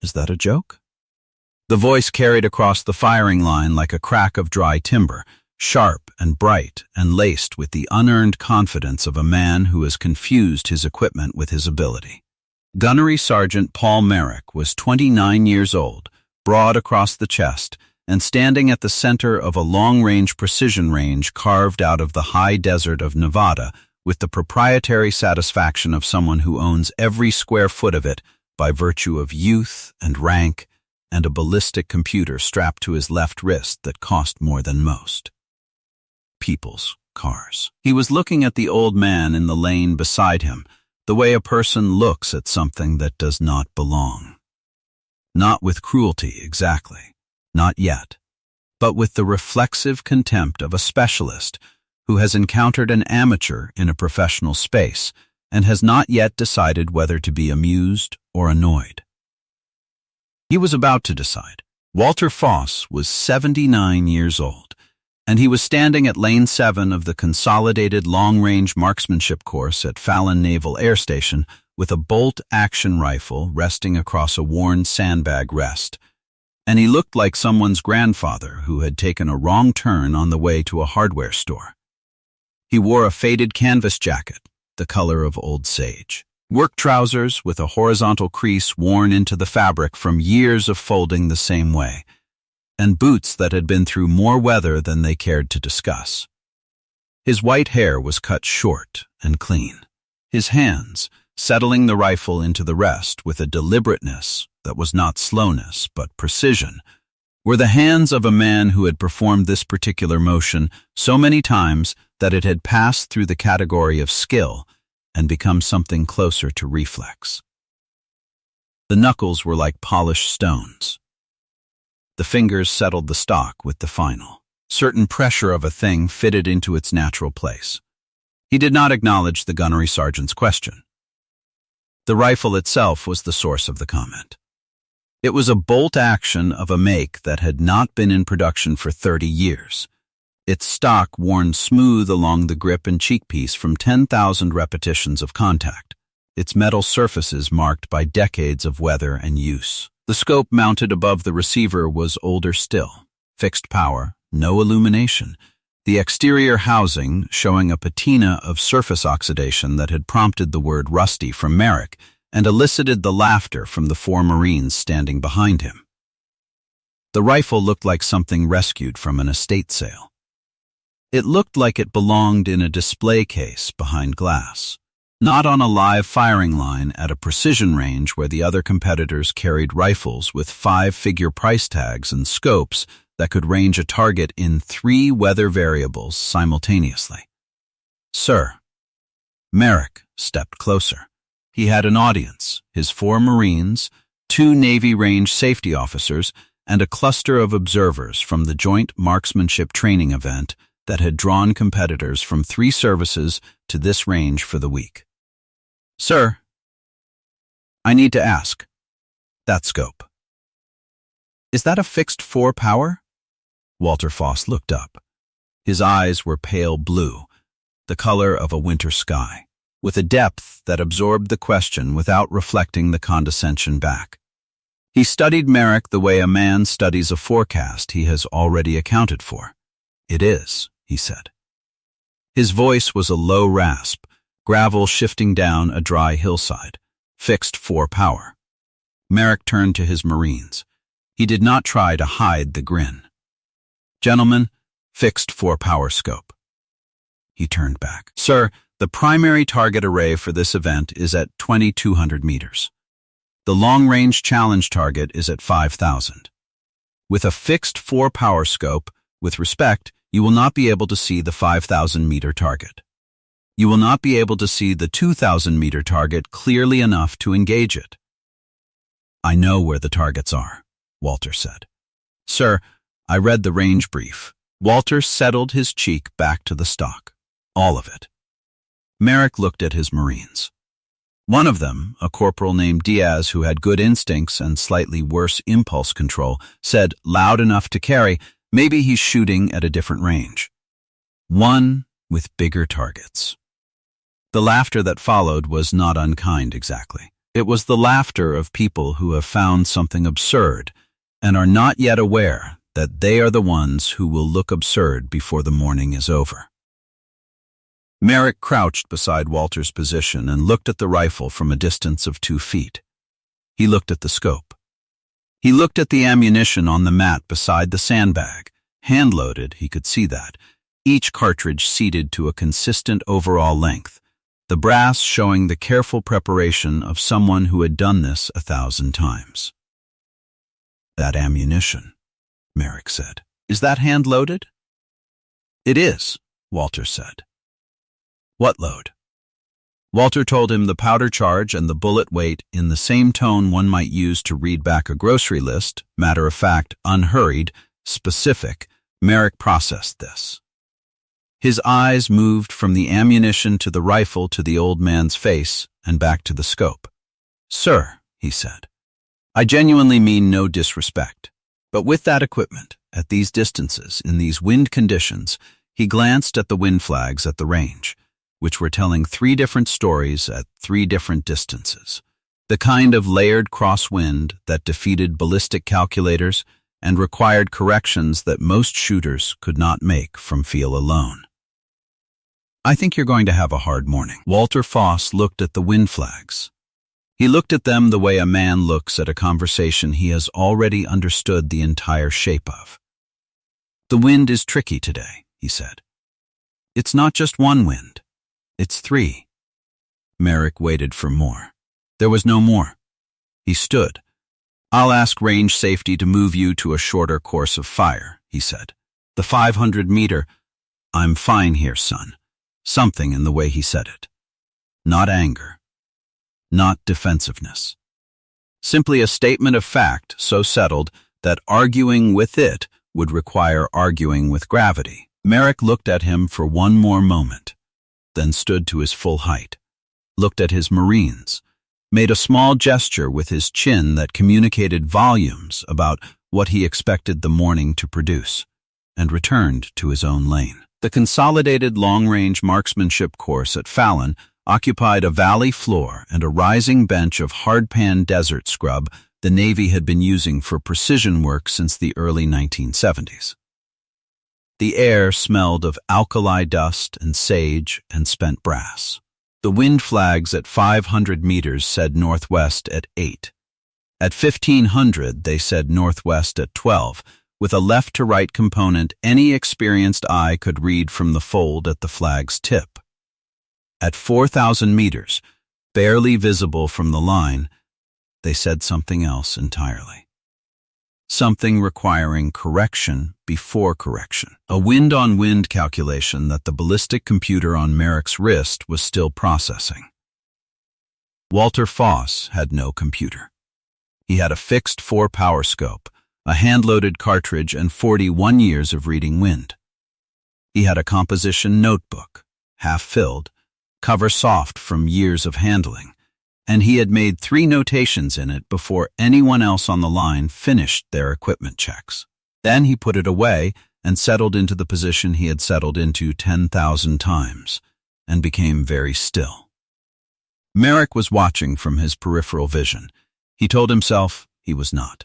Is that a joke? The voice carried across the firing line like a crack of dry timber, sharp and bright and laced with the unearned confidence of a man who has confused his equipment with his ability. Gunnery Sergeant Paul Merrick was 29 years old, broad across the chest, and standing at the center of a long-range precision range carved out of the high desert of Nevada with the proprietary satisfaction of someone who owns every square foot of it by virtue of youth and rank and a ballistic computer strapped to his left wrist that cost more than most. People's cars. He was looking at the old man in the lane beside him, the way a person looks at something that does not belong. Not with cruelty, exactly. Not yet. But with the reflexive contempt of a specialist who has encountered an amateur in a professional space and has not yet decided whether to be amused or annoyed. He was about to decide. Walter Foss was 79 years old, and he was standing at Lane 7 of the Consolidated Long-Range Marksmanship Course at Fallon Naval Air Station with a bolt-action rifle resting across a worn sandbag rest, and he looked like someone's grandfather who had taken a wrong turn on the way to a hardware store. He wore a faded canvas jacket, the color of old sage, work trousers with a horizontal crease worn into the fabric from years of folding the same way, and boots that had been through more weather than they cared to discuss. His white hair was cut short and clean, his hands settling the rifle into the rest with a deliberateness that was not slowness but precision, were the hands of a man who had performed this particular motion so many times that it had passed through the category of skill and become something closer to reflex. The knuckles were like polished stones. The fingers settled the stock with the final. Certain pressure of a thing fitted into its natural place. He did not acknowledge the gunnery sergeant's question. The rifle itself was the source of the comment. It was a bolt action of a make that had not been in production for 30 years. Its stock worn smooth along the grip and cheekpiece from 10,000 repetitions of contact, its metal surfaces marked by decades of weather and use. The scope mounted above the receiver was older still, fixed power, no illumination, the exterior housing showing a patina of surface oxidation that had prompted the word rusty from Merrick and elicited the laughter from the 4 Marines standing behind him. The rifle looked like something rescued from an estate sale. It looked like it belonged in a display case behind glass, not on a live firing line at a precision range where the other competitors carried rifles with 5-figure price tags and scopes that could range a target in 3 weather variables simultaneously. Sir. Merrick stepped closer. He had an audience, his 4 Marines, 2 Navy range safety officers, and a cluster of observers from the joint marksmanship training event that had drawn competitors from 3 services to this range for the week. Sir, I need to ask, that scope. Is that a fixed 4 power? Walter Foss looked up. His eyes were pale blue, the color of a winter sky, with a depth that absorbed the question without reflecting the condescension back. He studied Merrick the way a man studies a forecast he has already accounted for. It is, he said. His voice was a low rasp, gravel shifting down a dry hillside, fixed 4 power. Merrick turned to his Marines. He did not try to hide the grin. Gentlemen, fixed 4 power scope. He turned back. Sir, the primary target array for this event is at 2,200 meters. The long-range challenge target is at 5,000. With a fixed 4 power scope, with respect, you will not be able to see the 5,000-meter target. You will not be able to see the 2,000-meter target clearly enough to engage it. I know where the targets are, Walter said. Sir, I read the range brief. Walter settled his cheek back to the stock. All of it. Merrick looked at his Marines. One of them, a corporal named Diaz who had good instincts and slightly worse impulse control, said, loud enough to carry, maybe he's shooting at a different range. One with bigger targets. The laughter that followed was not unkind exactly. It was the laughter of people who have found something absurd and are not yet aware that they are the ones who will look absurd before the morning is over. Merrick crouched beside Walter's position and looked at the rifle from a distance of 2 feet. He looked at the scope. He looked at the ammunition on the mat beside the sandbag. Hand-loaded, he could see that, each cartridge seated to a consistent overall length, the brass showing the careful preparation of someone who had done this 1,000 times. "That ammunition," Merrick said. "Is that hand-loaded?" "It is," Walter said. "What load?" Walter told him the powder charge and the bullet weight in the same tone one might use to read back a grocery list, matter-of-fact, unhurried, specific. Merrick processed this. His eyes moved from the ammunition to the rifle to the old man's face and back to the scope. "Sir," he said, "I genuinely mean no disrespect, but with that equipment, at these distances, in these wind conditions," he glanced at the wind flags at the range, which were telling 3 different stories at 3 different distances, the kind of layered crosswind that defeated ballistic calculators and required corrections that most shooters could not make from feel alone. "I think you're going to have a hard morning." Walter Foss looked at the wind flags. He looked at them the way a man looks at a conversation he has already understood the entire shape of. "The wind is tricky today," he said. "It's not just one wind. It's 3. Merrick waited for more. There was no more. He stood. "I'll ask range safety to move you to a shorter course of fire," he said. "The 500-meter, I'm fine here, son." Something in the way he said it. Not anger. Not defensiveness. Simply a statement of fact so settled that arguing with it would require arguing with gravity. Merrick looked at him for one more moment, then stood to his full height, looked at his Marines, made a small gesture with his chin that communicated volumes about what he expected the morning to produce, and returned to his own lane. The Consolidated Long-Range Marksmanship course at Fallon occupied a valley floor and a rising bench of hardpan desert scrub the Navy had been using for precision work since the early 1970s. The air smelled of alkali dust and sage and spent brass. The wind flags at 500 meters said northwest at 8. At 1500 they said northwest at 12, with a left-to-right component any experienced eye could read from the fold at the flag's tip. At 4,000 meters, barely visible from the line, they said something else entirely. Something requiring correction before correction. A wind-on-wind calculation that the ballistic computer on Merrick's wrist was still processing. Walter Foss had no computer. He had a fixed 4-power scope, a hand-loaded cartridge, and 41 years of reading wind. He had a composition notebook, half-filled, cover soft from years of handling, and he had made 3 notations in it before anyone else on the line finished their equipment checks. Then he put it away and settled into the position he had settled into 10,000 times, and became very still. Merrick was watching from his peripheral vision. He told himself he was not.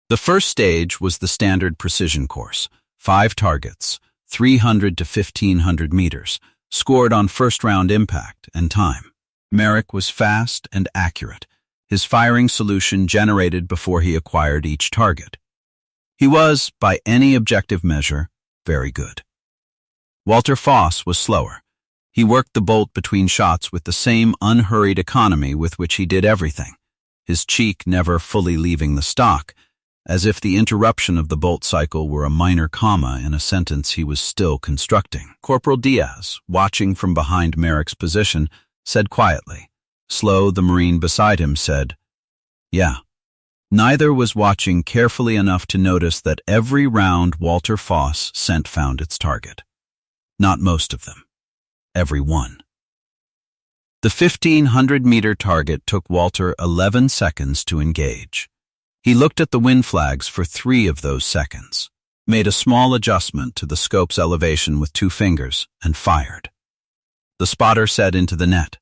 The first stage was the standard precision course, 5 targets, 300 to 1,500 meters, scored on first-round impact and time. Merrick was fast and accurate, his firing solution generated before he acquired each target. He was, by any objective measure, very good. Walter Foss was slower. He worked the bolt between shots with the same unhurried economy with which he did everything, his cheek never fully leaving the stock, as if the interruption of the bolt cycle were a minor comma in a sentence he was still constructing. Corporal Diaz, watching from behind Merrick's position, said quietly. Slow, the Marine beside him, said, "Yeah." Neither was watching carefully enough to notice that every round Walter Foss sent found its target. Not most of them. Every one. The 1,500-meter target took Walter 11 seconds to engage. He looked at the wind flags for 3 of those seconds, made a small adjustment to the scope's elevation with 2 fingers, and fired. The spotter said into the net,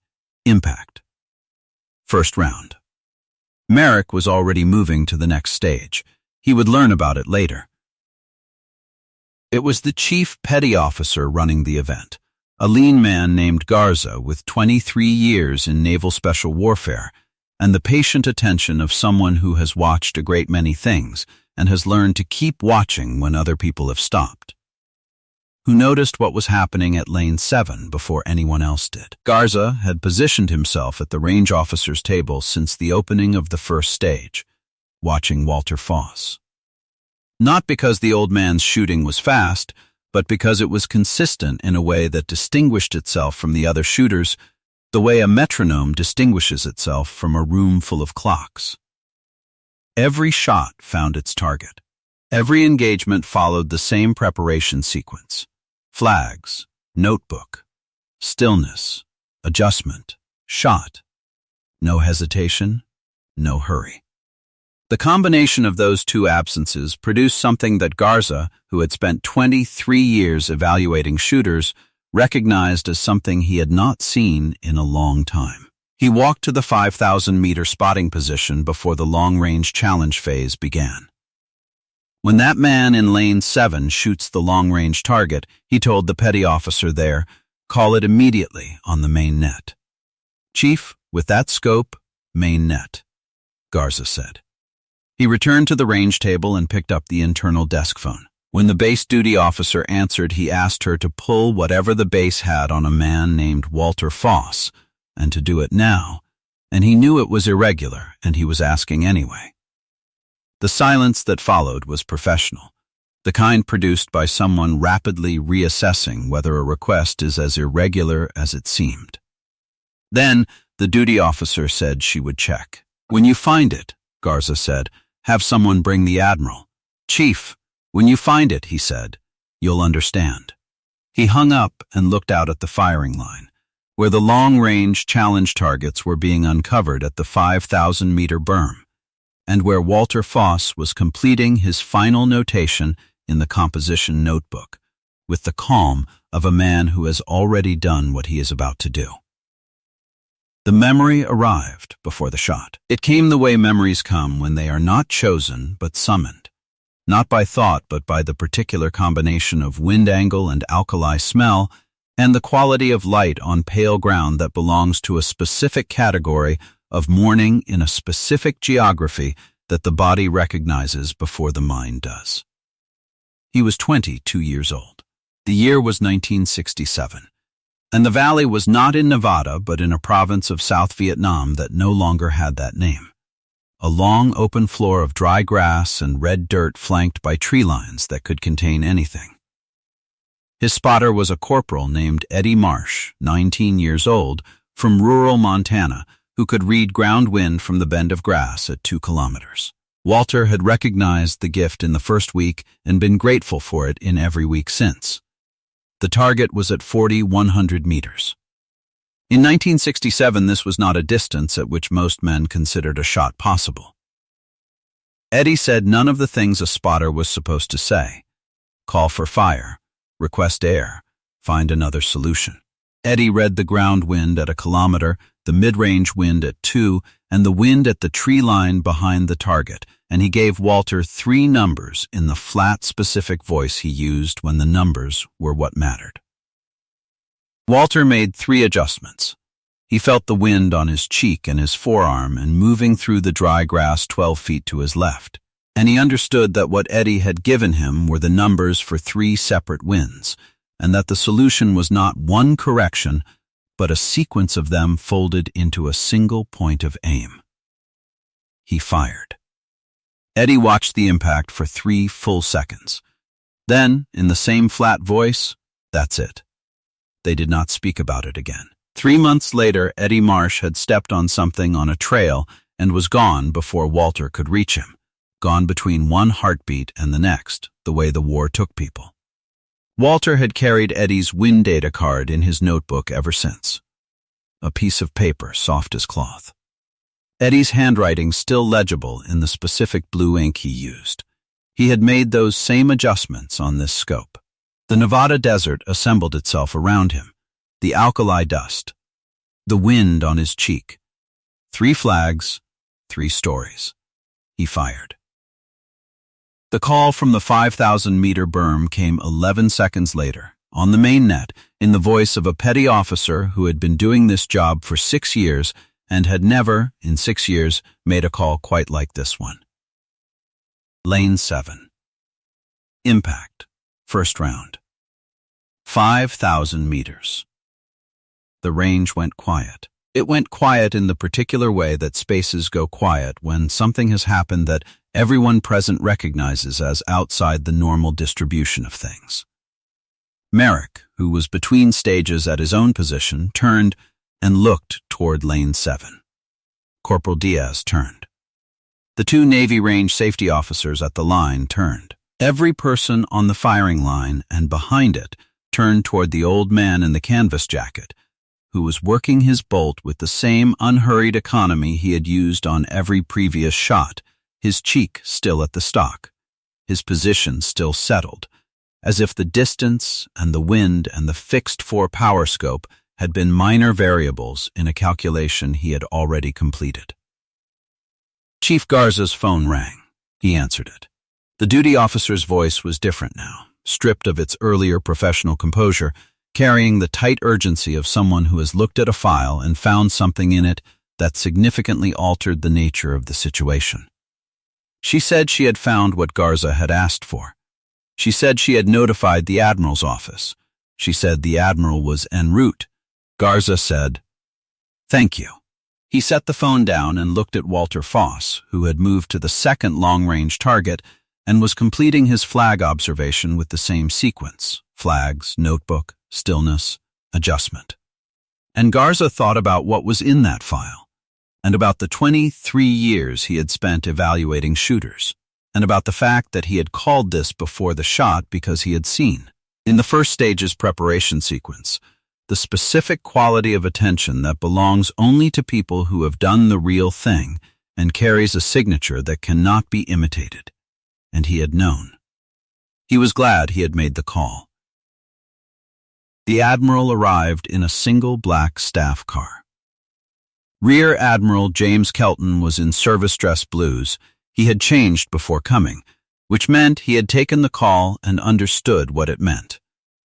"Impact." First round. Merrick was already moving to the next stage. He would learn about it later. It was the chief petty officer running the event, a lean man named Garza with 23 years in naval special warfare, and the patient attention of someone who has watched a great many things and has learned to keep watching when other people have stopped. Who noticed what was happening at Lane 7 before anyone else did. Garza had positioned himself at the range officer's table since the opening of the first stage, watching Walter Foss. Not because the old man's shooting was fast, but because it was consistent in a way that distinguished itself from the other shooters, the way a metronome distinguishes itself from a room full of clocks. Every shot found its target. Every engagement followed the same preparation sequence. Flags, notebook, stillness, adjustment, shot. No hesitation, no hurry. The combination of those two absences produced something that Garza, who had spent 23 years evaluating shooters, recognized as something he had not seen in a long time. He walked to the 5,000-meter spotting position before the long-range challenge phase began. When that man in Lane 7 shoots the long-range target, he told the petty officer there, call it immediately on the main net. Chief, with that scope, main net, Garza said. He returned to the range table and picked up the internal desk phone. When the base duty officer answered, he asked her to pull whatever the base had on a man named Walter Foss, and to do it now, and he knew it was irregular, and he was asking anyway. The silence that followed was professional, the kind produced by someone rapidly reassessing whether a request is as irregular as it seemed. Then, the duty officer said she would check. When you find it, Garza said, have someone bring the admiral. Chief, when you find it, he said, you'll understand. He hung up and looked out at the firing line, where the long-range challenge targets were being uncovered at the 5,000-meter berm, and where Walter Foss was completing his final notation in the composition notebook, with the calm of a man who has already done what he is about to do. The memory arrived before the shot. It came the way memories come when they are not chosen but summoned, not by thought but by the particular combination of wind angle and alkali smell and the quality of light on pale ground that belongs to a specific category of morning in a specific geography that the body recognizes before the mind does. He was 22 years old. The year was 1967, and the valley was not in Nevada but in a province of South Vietnam that no longer had that name. A long open floor of dry grass and red dirt flanked by tree lines that could contain anything. His spotter was a corporal named Eddie Marsh, 19 years old, from rural Montana, who could read ground wind from the bend of grass at 2 kilometers. Walter had recognized the gift in the first week and been grateful for it in every week since. The target was at 4,100 meters. In 1967, this was not a distance at which most men considered a shot possible. Eddie said none of the things a spotter was supposed to say. Call for fire, request air, find another solution. Eddie read the ground wind at 1 kilometer, the mid-range wind at 2, and the wind at the tree line behind the target, and he gave Walter 3 numbers in the flat, specific voice he used when the numbers were what mattered. Walter made 3 adjustments. He felt the wind on his cheek and his forearm and moving through the dry grass 12 feet to his left, and he understood that what Eddie had given him were the numbers for 3 separate winds, and that the solution was not one correction, but a sequence of them folded into a single point of aim. He fired. Eddie watched the impact for 3 full seconds. Then, in the same flat voice, that's it. They did not speak about it again. 3 months later, Eddie Marsh had stepped on something on a trail and was gone before Walter could reach him, gone between one heartbeat and the next, the way the war took people. Walter had carried Eddie's wind data card in his notebook ever since. A piece of paper soft as cloth. Eddie's handwriting still legible in the specific blue ink he used. He had made those same adjustments on this scope. The Nevada desert assembled itself around him, the alkali dust, the wind on his cheek, 3 flags, 3 stories. He fired. The call from the 5,000-meter berm came 11 seconds later, on the main net, in the voice of a petty officer who had been doing this job for 6 years and had never, in 6 years, made a call quite like this one. Lane 7. Impact. First round. 5,000 meters. The range went quiet. It went quiet in the particular way that spaces go quiet when something has happened that everyone present recognizes as outside the normal distribution of things. Merrick, who was between stages at his own position, turned and looked toward Lane 7. Corporal Diaz turned. The 2 Navy range safety officers at the line turned. Every person on the firing line and behind it turned toward the old man in the canvas jacket, who was working his bolt with the same unhurried economy he had used on every previous shot, his cheek still at the stock, his position still settled, as if the distance and the wind and the fixed 4 power scope had been minor variables in a calculation he had already completed. Chief Garza's phone rang. He answered it. The duty officer's voice was different now, stripped of its earlier professional composure, carrying the tight urgency of someone who has looked at a file and found something in it that significantly altered the nature of the situation. She said she had found what Garza had asked for. She said she had notified the Admiral's office. She said the Admiral was en route. Garza said, "Thank you." He set the phone down and looked at Walter Foss, who had moved to the second long-range target and was completing his flag observation with the same sequence: flags, notebook, stillness, adjustment. And Garza thought about what was in that file, and about the 23 years he had spent evaluating shooters, and about the fact that he had called this before the shot because he had seen, in the first stage's preparation sequence, the specific quality of attention that belongs only to people who have done the real thing and carries a signature that cannot be imitated. And he had known. He was glad he had made the call. The Admiral arrived in a single black staff car. Rear Admiral James Kelton was in service dress blues. He had changed before coming, which meant he had taken the call and understood what it meant,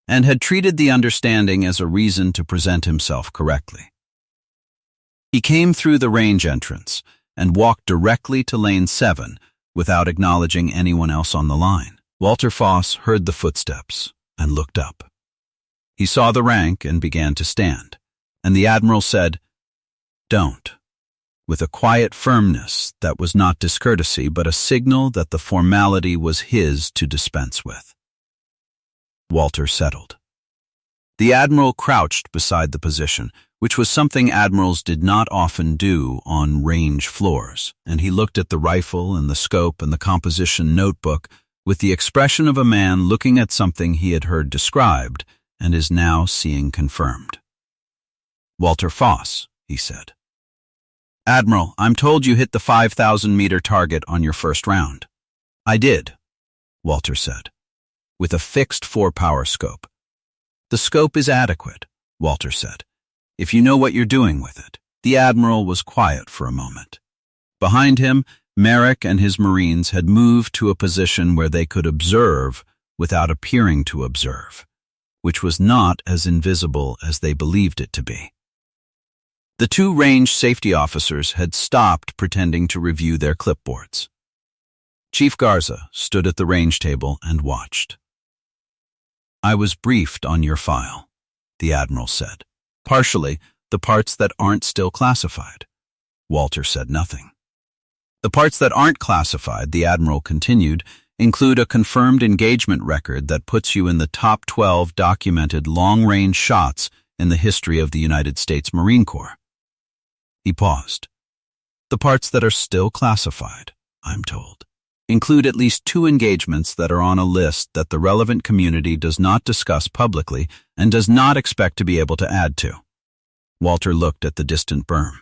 and had treated the understanding as a reason to present himself correctly. He came through the range entrance and walked directly to Lane 7 without acknowledging anyone else on the line. Walter Foss heard the footsteps and looked up. He saw the rank and began to stand, and the Admiral said, "Don't," with a quiet firmness that was not discourtesy but a signal that the formality was his to dispense with. Walter settled. The Admiral crouched beside the position, which was something admirals did not often do on range floors, and he looked at the rifle and the scope and the composition notebook with the expression of a man looking at something he had heard described and is now seeing confirmed. "Walter Foss," he said. "Admiral, I'm told you hit the 5,000-meter target on your first round." "I did," Walter said, with a fixed 4-power scope. "The scope is adequate," Walter said, "if you know what you're doing with it." The Admiral was quiet for a moment. Behind him, Merrick and his Marines had moved to a position where they could observe without appearing to observe, which was not as invisible as they believed it to be. The 2 range safety officers had stopped pretending to review their clipboards. Chief Garza stood at the range table and watched. "I was briefed on your file," the Admiral said. "Partially, the parts that aren't still classified." Walter said nothing. "The parts that aren't classified," the Admiral continued, "include a confirmed engagement record that puts you in the top 12 documented long-range shots in the history of the United States Marine Corps." He paused. "The parts that are still classified, I'm told, include at least 2 engagements that are on a list that the relevant community does not discuss publicly and does not expect to be able to add to." Walter looked at the distant berm.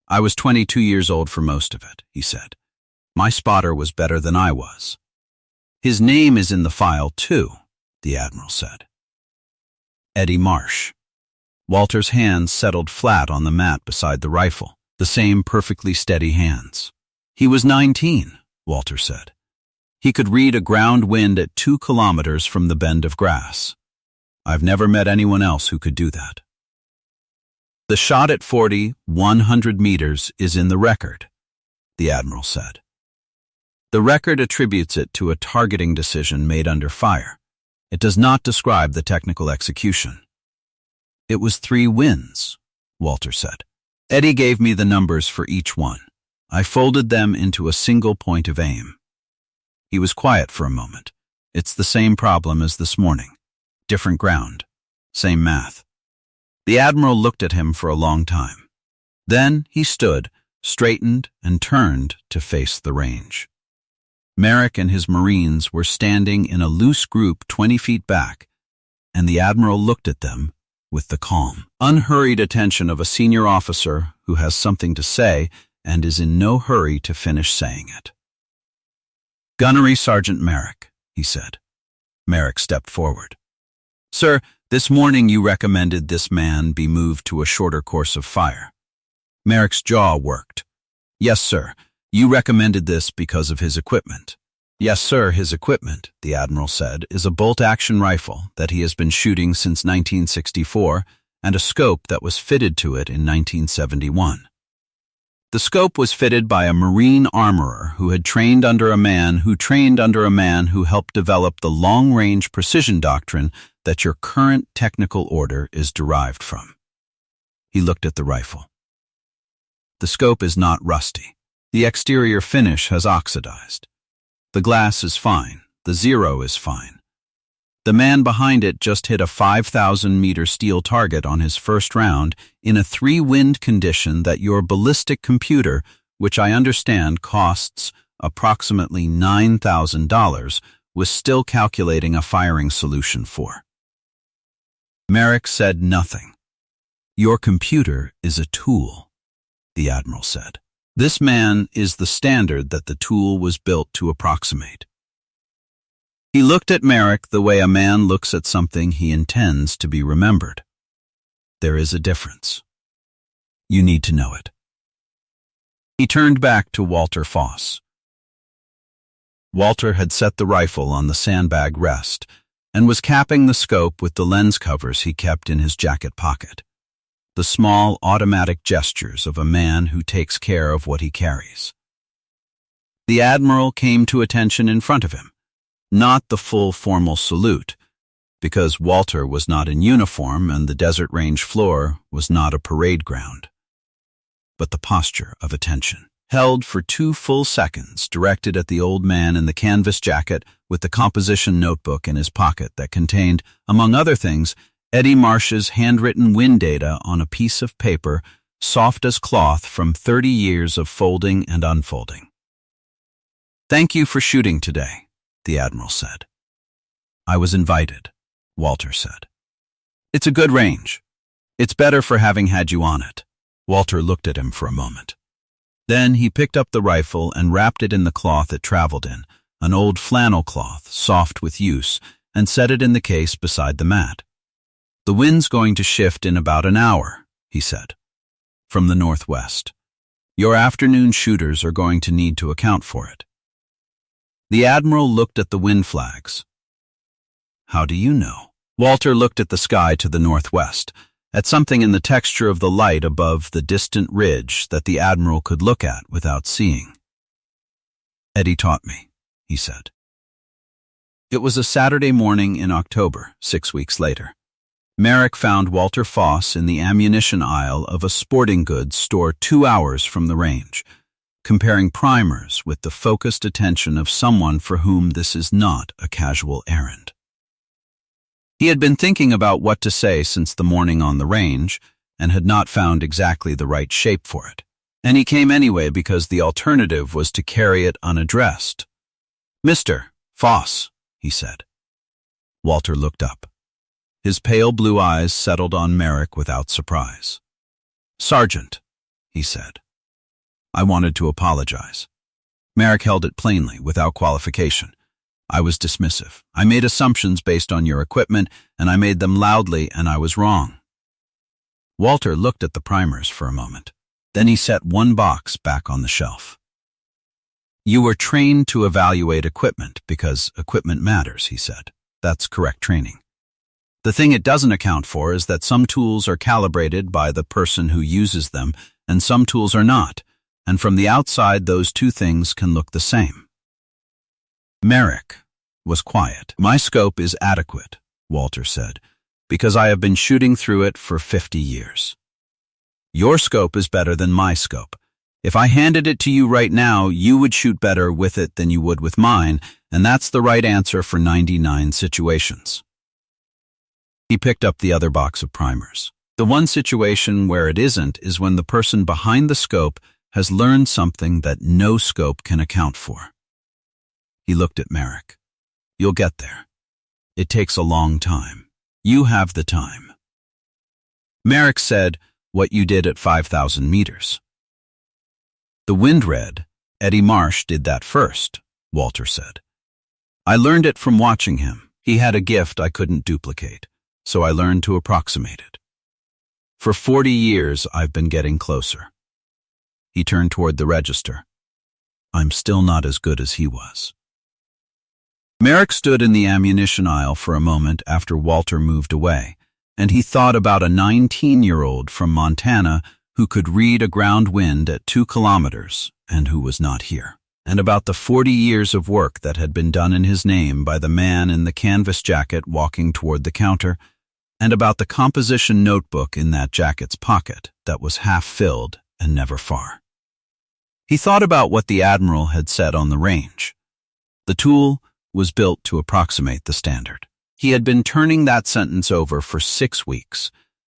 "I was 22 years old for most of it," he said. "My spotter was better than I was." "His name is in the file, too," the Admiral said. "Eddie Marsh." Walter's hands settled flat on the mat beside the rifle. the same perfectly steady hands. He was 19, Walter said. He could read a ground wind at 2 kilometers from the bend of grass. I've never met anyone else who could do that. The shot at 100 meters is in the record, the Admiral said. The record attributes it to a targeting decision made under fire. It does not describe the technical execution. It was 3 wins, Walter said. Eddie gave me the numbers for each one. I folded them into a single point of aim. He was quiet for a moment. It's the same problem as this morning. Different ground. Same math. The Admiral looked at him for a long time. Then he stood, straightened, and turned to face the range. Merrick and his Marines were standing in a loose group 20 feet back, and the Admiral looked at them with the calm, unhurried attention of a senior officer who has something to say and is in no hurry to finish saying it. "Gunnery Sergeant Merrick," he said. Merrick stepped forward. "Sir, this morning you recommended this man be moved to a shorter course of fire." Merrick's jaw worked. "Yes, sir. You recommended this because of his equipment." "Yes, sir, his equipment," the Admiral said, "is a bolt-action rifle that he has been shooting since 1964 and a scope that was fitted to it in 1971. The scope was fitted by a Marine armorer who had trained under a man who helped develop the long-range precision doctrine that your current technical order is derived from." He looked at the rifle. "The scope is not rusty. The exterior finish has oxidized. The glass is fine. The zero is fine. The man behind it just hit a 5,000-meter steel target on his first round in a 3-wind condition that your ballistic computer, which I understand costs approximately $9,000, was still calculating a firing solution for." Merrick said nothing. "Your computer is a tool," the Admiral said. "This man is the standard that the tool was built to approximate." He looked at Merrick the way a man looks at something he intends to be remembered. "There is a difference. You need to know it." He turned back to Walter Foss. Walter had set the rifle on the sandbag rest and was capping the scope with the lens covers he kept in his jacket pocket. The small automatic gestures of a man who takes care of what he carries. The Admiral came to attention in front of him, not the full formal salute, because Walter was not in uniform and the desert range floor was not a parade ground, but the posture of attention, held for 2 full seconds, directed at the old man in the canvas jacket with the composition notebook in his pocket that contained, among other things, Eddie Marsh's handwritten wind data on a piece of paper, soft as cloth from 30 years of folding and unfolding. "Thank you for shooting today," the Admiral said. "I was invited," Walter said. "It's a good range. It's better for having had you on it." Walter looked at him for a moment. Then he picked up the rifle and wrapped it in the cloth it traveled in, an old flannel cloth, soft with use, and set it in the case beside the mat. "The wind's going to shift in about an hour," he said, "from the northwest. Your afternoon shooters are going to need to account for it." The Admiral looked at the wind flags. "How do you know?" Walter looked at the sky to the northwest, at something in the texture of the light above the distant ridge that the Admiral could look at without seeing. "Eddie taught me," he said. It was a Saturday morning in October, 6 weeks later. Merrick found Walter Foss in the ammunition aisle of a sporting goods store 2 hours from the range, comparing primers with the focused attention of someone for whom this is not a casual errand. He had been thinking about what to say since the morning on the range and had not found exactly the right shape for it. And he came anyway because the alternative was to carry it unaddressed. "Mr. Foss," he said. Walter looked up. His pale blue eyes settled on Merrick without surprise. "Sergeant," he said. "I wanted to apologize." Merrick held it plainly, without qualification. "I was dismissive. I made assumptions based on your equipment, and I made them loudly, and I was wrong." Walter looked at the primers for a moment. Then he set one box back on the shelf. You were trained to evaluate equipment because equipment matters, he said. That's correct training. The thing it doesn't account for is that some tools are calibrated by the person who uses them and some tools are not, and from the outside those two things can look the same. Merrick was quiet. My scope is adequate, Walter said, because I have been shooting through it for 50 years. Your scope is better than my scope. If I handed it to you right now, you would shoot better with it than you would with mine, and that's the right answer for 99 situations. He picked up the other box of primers. The one situation where it isn't is when the person behind the scope has learned something that no scope can account for. He looked at Merrick. You'll get there. It takes a long time. You have the time. Merrick said, what you did at 5,000 meters. The wind read, Eddie Marsh did that first, Walter said. I learned it from watching him. He had a gift I couldn't duplicate, so I learned to approximate it. For 40 years, I've been getting closer. He turned toward the register. I'm still not as good as he was. Merrick stood in the ammunition aisle for a moment after Walter moved away, and he thought about a 19-year-old from Montana who could read a ground wind at 2 kilometers and who was not here, and about the 40 years of work that had been done in his name by the man in the canvas jacket walking toward the counter, and about the composition notebook in that jacket's pocket that was half filled and never far. He thought about what the Admiral had said on the range. The tool was built to approximate the standard. He had been turning that sentence over for 6 weeks,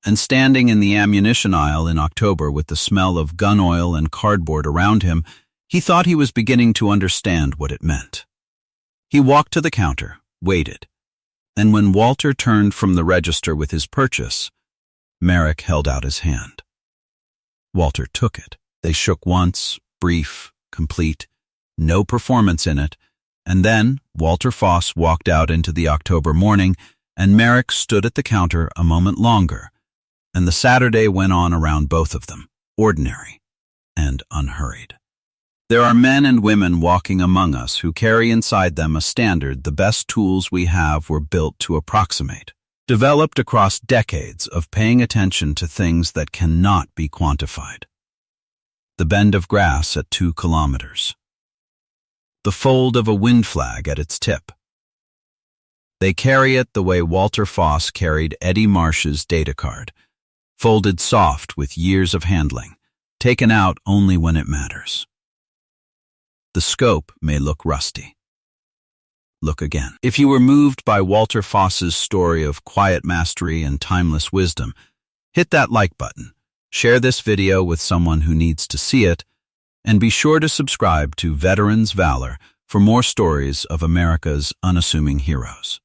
and standing in the ammunition aisle in October with the smell of gun oil and cardboard around him, he thought he was beginning to understand what it meant. He walked to the counter, waited, and when Walter turned from the register with his purchase, Merrick held out his hand. Walter took it. They shook once, brief, complete, no performance in it, and then Walter Foss walked out into the October morning, and Merrick stood at the counter a moment longer, and the Saturday went on around both of them, ordinary and unhurried. There are men and women walking among us who carry inside them a standard the best tools we have were built to approximate, developed across decades of paying attention to things that cannot be quantified. The bend of grass at 2 kilometers. The fold of a wind flag at its tip. They carry it the way Walter Foss carried Eddie Marsh's data card, folded soft with years of handling, taken out only when it matters. The scope may look rusty. Look again. If you were moved by Walter Foss's story of quiet mastery and timeless wisdom, hit that like button, share this video with someone who needs to see it, and be sure to subscribe to Veterans Valor for more stories of America's unassuming heroes.